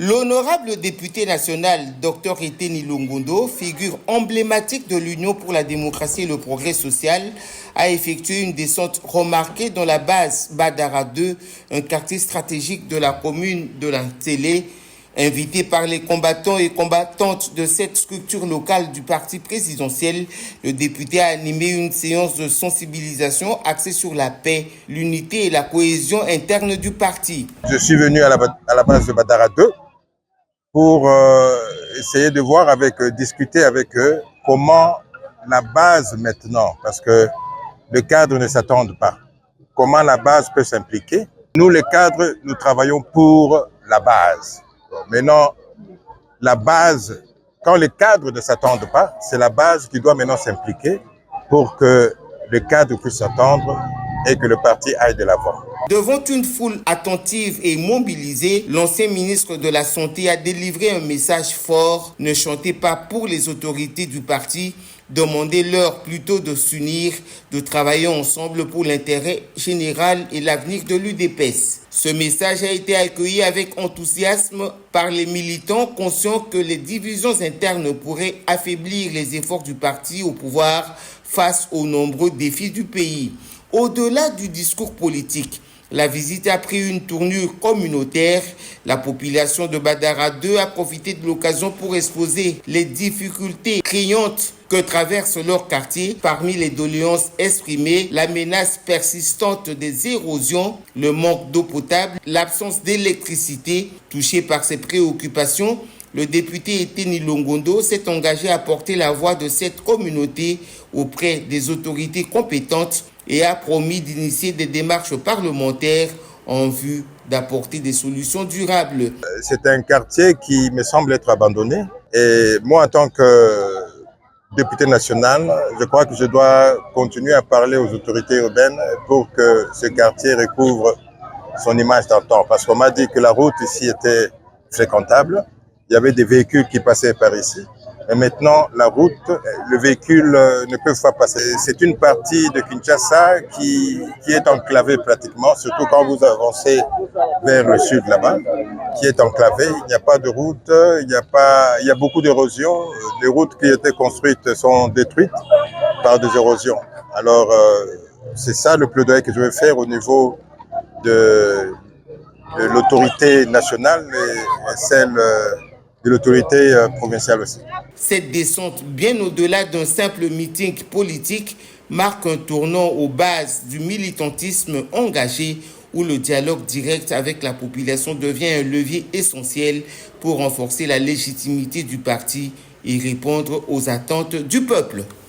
L'honorable député national Dr Eteni Longondo, figure emblématique de l'Union pour la démocratie et le progrès social, a effectué une descente remarquée dans la base Badara 2, un quartier stratégique de la commune de la Télé. Invité par les combattants et combattantes de cette structure locale du parti présidentiel, le député a animé une séance de sensibilisation axée sur la paix, l'unité et la cohésion interne du parti. Je suis venu à la base de Badara 2 pour essayer de voir discuter avec eux comment la base maintenant, parce que le cadre ne s'attend pas, comment la base peut s'impliquer. Nous, les cadres, nous travaillons pour la base. Maintenant, la base, quand les cadres ne s'attendent pas, c'est la base qui doit maintenant s'impliquer pour que le cadre puisse s'attendre et que le parti aille de l'avant. Devant une foule attentive et mobilisée, l'ancien ministre de la Santé a délivré un message fort. Ne chantez pas pour les autorités du parti, demandez-leur plutôt de s'unir, de travailler ensemble pour l'intérêt général et l'avenir de l'UDPS. Ce message a été accueilli avec enthousiasme par les militants, conscients que les divisions internes pourraient affaiblir les efforts du parti au pouvoir face aux nombreux défis du pays. Au-delà du discours politique, la visite a pris une tournure communautaire. La population de Badara 2 a profité de l'occasion pour exposer les difficultés criantes que traverse leur quartier. Parmi les doléances exprimées, la menace persistante des érosions, le manque d'eau potable, l'absence d'électricité. Touché par ces préoccupations, le député Eteni Longondo s'est engagé à porter la voix de cette communauté auprès des autorités compétentes et a promis d'initier des démarches parlementaires en vue d'apporter des solutions durables. C'est un quartier qui me semble être abandonné et moi, en tant que député national, je crois que je dois continuer à parler aux autorités urbaines pour que ce quartier recouvre son image d'antan. Parce qu'on m'a dit que la route ici était fréquentable, il y avait des véhicules qui passaient par ici. Et maintenant, la route, le véhicule ne peut pas passer. C'est une partie de Kinshasa qui est enclavée pratiquement, surtout quand vous avancez vers le sud là-bas, qui est enclavée. Il n'y a pas de route, il y a beaucoup d'érosion. Les routes qui étaient construites sont détruites par des érosions. Alors, c'est ça le plaidoyer que je vais faire au niveau de l'autorité nationale et celle de l'autorité provinciale aussi. Cette descente, bien au-delà d'un simple meeting politique, marque un tournant aux bases du militantisme engagé où le dialogue direct avec la population devient un levier essentiel pour renforcer la légitimité du parti et répondre aux attentes du peuple.